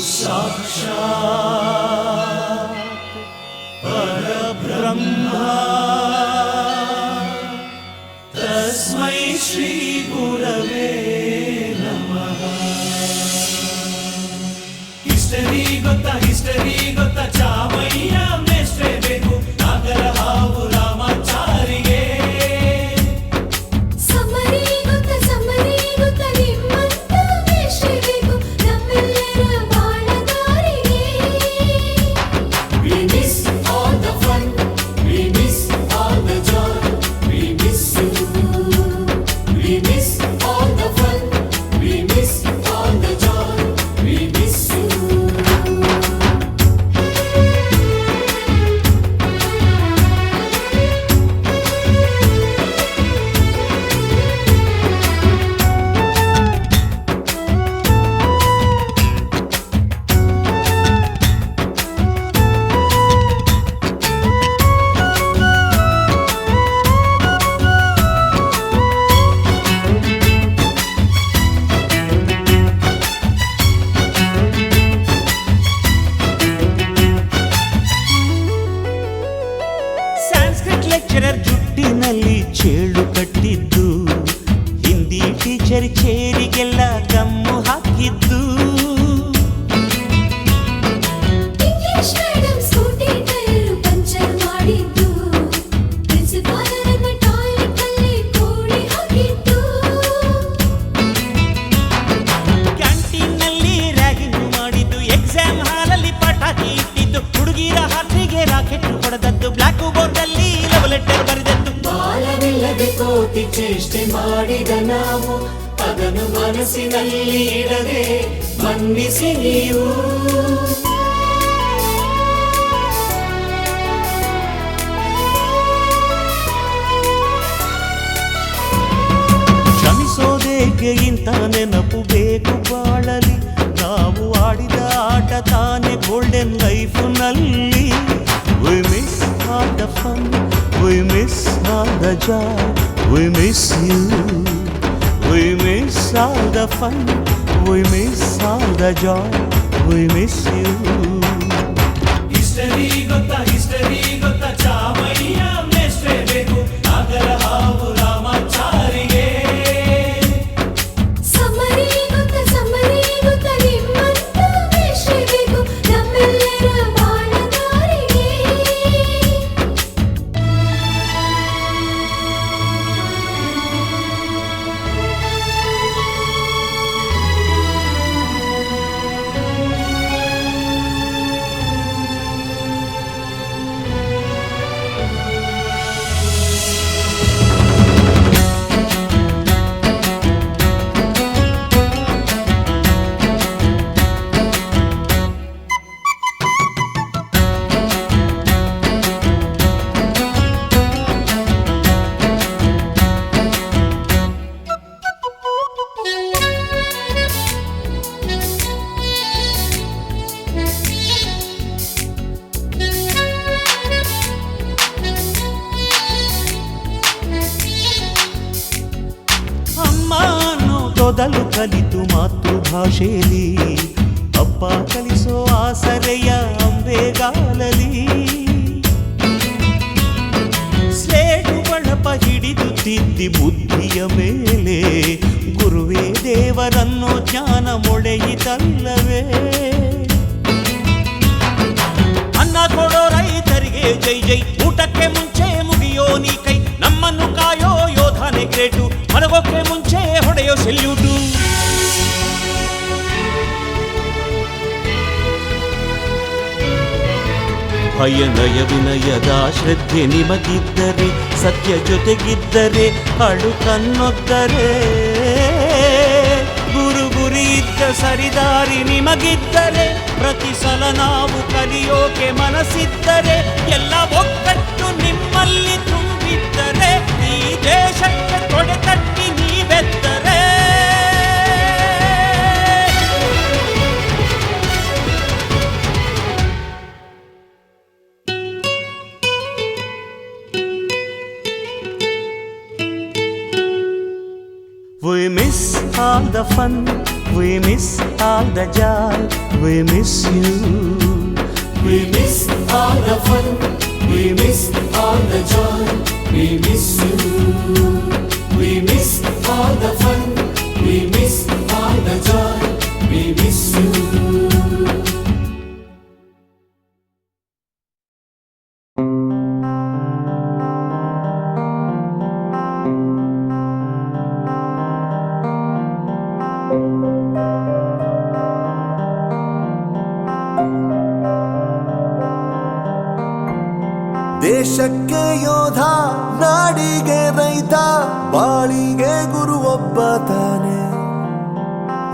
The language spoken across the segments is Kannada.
साक्षात् परब्रह्मा तस्मै श्री गुरवे नमः। हिस्टरी ಗೊತ್ತಾ ಚಾಮಯ್ಯ ಮೇಷ್ಟ್ರೆ ಬೇಕು ನಾಗರ ಹಾವು ರಾಮಾಚಾರಿಗೆ. ಸಮರಿ ಗೊತ್ತ ನಿಮ್ಮಂತ ಮೇಷ್ಟ್ರೆ ಬೇಕು ನಮ್ಮೆಲ್ಲರ ಬಾಳಗಾರಿಗೆ. We miss all the fun, we miss all the joy, we miss you. We miss all the fun, we miss all the joy, we miss you. Lecturer ಜುಟ್ಟಿನಲ್ಲಿ ಚೇಳು ಕಟ್ಟಿದ್ದು, ಹಿಂದಿ ಟೀಚರ್ ಚೇರಿಗೆಲ್ಲ ಗಮ್ಮು ಹಾಕಿದ್ದು, English madam Scooty tyre puncture ಮಾಡಿದ್ದು, ಪ್ರಿನ್ಸಿಪಾಲರನ್ನ ಟಾಯ್ಲೆಟ್ ಅಲ್ಲಿ ಕೋಳಿ ಹಾಕಿದ್ದು, ಕ್ಯಾಂಟೀನ್ ನಲ್ಲಿ ರ್ಯಾಗಿಂಗ್ ಮಾಡಿದ್ದು, ಎಕ್ಸಾಮ್ ಹಾಲಲ್ಲಿ ಪಟಾಕಿ ಇಟ್ಟಿದ್ದು, ಹುಡುಗಿರ ಹಾಸಿಗೆ ರಾಕೆಟ್ ಹೊಡೆದದ್ದು, ಬ್ಲಾಕ್ ಬೋರ್ಡ್ ಅಲ್ಲಿ ಲವ್ ಲೆಟರ್ ಬರೆದದ್ದು. ಬಾಲವಿಲ್ಲದೆ ಕೋಟಿ ಚೇಷ್ಟೆ ಮಾಡಿದ ನಾವು ಅದನ್ನು ಮನಸ್ಸಿನಲ್ಲಿ ಇಡದೆ ಮನ್ನಿಸಿ ನೀವು. ಕ್ಷಮಿಸೋದೇಕೆ ಇಂಥ ನೆನಪು ಬೇಕು ಬಾಳಲಿ, ನಾವು ಆಡಿದ ಆಟ ತಾನೆ golden ಲೈಫ್ನಲ್ಲಿ. We miss all the fun, we miss all the joy, we miss you. We miss all the fun, we miss all the joy, we miss you. History ಗೊತ್ತಾ ಚಾಮಯ್ಯ ಮೇಷ್ಟ್ರೆ ಬೇಕು ನಾಗರ ಹಾವು ರಾಮಾಚಾರಿಗೆ. ಸಮರಿ ಗೊತ್ತ ನಿಮ್ಮಂತ ಮೇಷ್ಟ್ರೆ ಬೇಕು ನಮ್ಮೆಲ್ಲರ ಬಾಳಗಾರಿಗೆ. ಮೊದಲು ಕಲಿತು ಮಾತೃಭಾಷೆಯಲ್ಲಿ, ಅಪ್ಪ ಕಲಿಸೋ ಆಸರೆಯ ಅಂಬೆಗಾಲಲಿ, ಸ್ಲೇಟು ಬಳಪ ಹಿಡಿದು ತಿದ್ದಿ ಬುದ್ಧಿಯ ಮೇಲೆ, ಗುರುವೇ ದೇವರನ್ನು ಜ್ಞಾನ ಮೊಳೆಯಿತಲ್ಲವೇ. ಅನ್ನ ಕೊಡೋ ರೈತರಿಗೆ ಜೈ ಜೈ, ಊಟಕ್ಕೆ ಮುಂಚೆ ಮುಗಿಯೋ ನೀ ಕೈ, ನಮ್ಮನ್ನು ಕಾಯೋ ಯೋಧನೆ ಗ್ರೇಟು, ಮಲಗೋಕೆ ಮುಂಚೆ ಹೊಡೆಯೋ ಸೆಲ್ಯೂಟು. ಭಯನಯ ವಿನಯದ ಶ್ರದ್ಧೆ ನಿಮಗಿದ್ದರೆ, ಸತ್ಯ ಜೊತೆಗಿದ್ದರೆ, ಅಳು ಕನ್ನೊದ್ದರೆ, ಗುರಿ ಇದ್ದ ಸರಿದಾರಿ ನಿಮಗಿದ್ದರೆ, ಪ್ರತಿ ಸಲ ನಾವು ಕಲಿಯೋಕೆ ಮನಸ್ಸಿದ್ದರೆ, ಎಲ್ಲ ಒಗ್ಗಟ್ಟು ನಿಮ್ಮಲ್ಲಿ ತುಂಬಿದ್ದರೆ, ಈ ದೇಶಕ್ಕೆ ತೊಡೆ ತಟ್ಟಿ ನೀವೆದ್ದರೆ. We miss all the fun, We miss all the joy, we miss you. We miss all the fun, we miss all the joy, we miss you. We miss all the fun, we miss all the joy, we miss you. ದೇಶಕ್ಕೆ ಯೋಧ, ನಾಡಿಗೆ ರೈತ, ಬಾಳಿಗೆ ಗುರು ಒಬ್ಬ ತಾನೆ.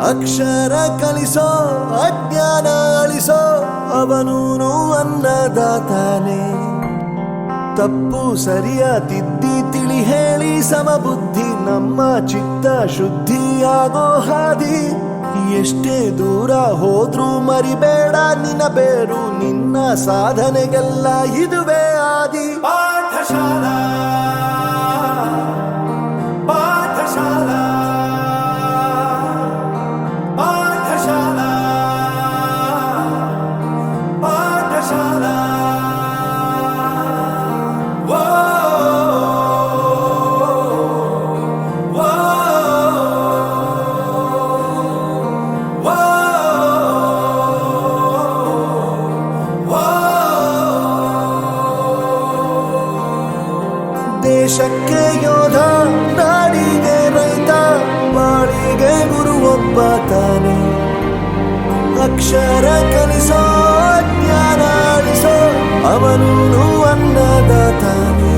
ಅಕ್ಷರ ಕಲಿಸೋ, ಅಜ್ಞಾನ ಅಳಿಸೋ, ಅವನೂನು ಅನ್ನದಾತಾನೆ. ತಪ್ಪು ಸರಿಯ ತಿದ್ದಿ ತಿಳಿ ಹೇಳಿ ಸಮಬುದ್ಧಿ, ನಮ್ಮ ಚಿತ್ತ ಶುದ್ಧಿಯಾಗೋ ಹಾದಿ. ಎಷ್ಟೇ ದೂರ ಹೋದ್ರೂ ಮರಿಬೇಡ ನಿನ್ನ ಬೇರು, ನಿನ್ನ ಸಾಧನೆಗೆಲ್ಲ ಇದುವೇ ಆದಿ. ಪಾಠಶಾಲಾ ಪಾಠಶಾಲಾ ಪಾಠಶಾಲಾ ಪಾಠಶಾಲಾ. ವೋ ವೋ ದೇಶಕ್ಕೆ ಯೋಧ, ನಾಡಿಗೆ ರೈತ, ಬಾಳಿಗೆ ಗುರು ಒಬ್ಬ ತಾನೆ. ಅಕ್ಷರ ಕಲಿಸೋ, ಜ್ಞಾನ ಅಳಿಸೋ, ಅವನೂನು ಅನ್ನದಾತಾನೆ.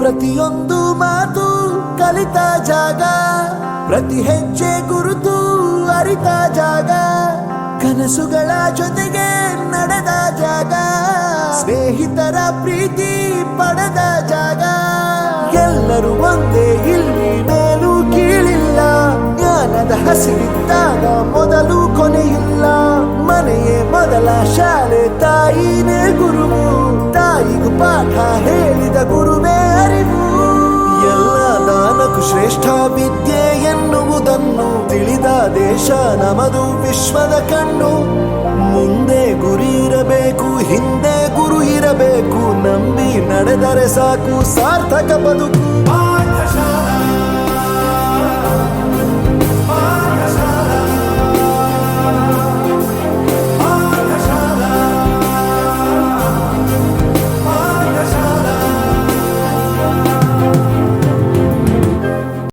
ಪ್ರತಿಯೊಂದು ಮಾತು ಕಲಿತ ಜಾಗ, ಪ್ರತಿ ಹೆಜ್ಜೆ ಗುರುತು ಅರಿತ ಜಾಗ, ಕನಸುಗಳ ಜೊತೆಗೆ ನಡೆದ ಜಾಗ, ಸ್ನೇಹಿತರ ಪ್ರೀತಿ ಪಡೆದ ಜಾಗ. ಎಲ್ಲರೂ ಒಂದೇ, ಇಲ್ಲಿ ಮೇಲೂ ಕೀಳಿಲ್ಲ, ಜ್ಞಾನದ ಹಸಿವಿದ್ದಾಗ ಮೊದಲು ಕೊನೆಯಿಲ್ಲ. ಮನೆಯೇ ಮೊದಲ ಶಾಲೆ, ತಾಯಿನೇ ಗುರುವು, ತಾಯಿಗೂ ಪಾಠ ಹೇಳಿದ ಗುರುವೇ ಅರಿವು. ಎಲ್ಲ ದಾನಕ್ಕೂ ಶ್ರೇಷ್ಠ ವಿದ್ಯೆ ಎನ್ನುವುದನ್ನು ತಿಳಿದ ದೇಶ ನಮದು, ವಿಶ್ವದ ಕಣ್ಣು. ಮುಂದೆ ಗುರಿ ಇರಬೇಕು, ಹಿಂದೆ ಗುರು ಇರಬೇಕು, ನಂಬಿ ನಡೆದರೆ ಸಾಕು ಸಾರ್ಥಕ ಬದುಕು.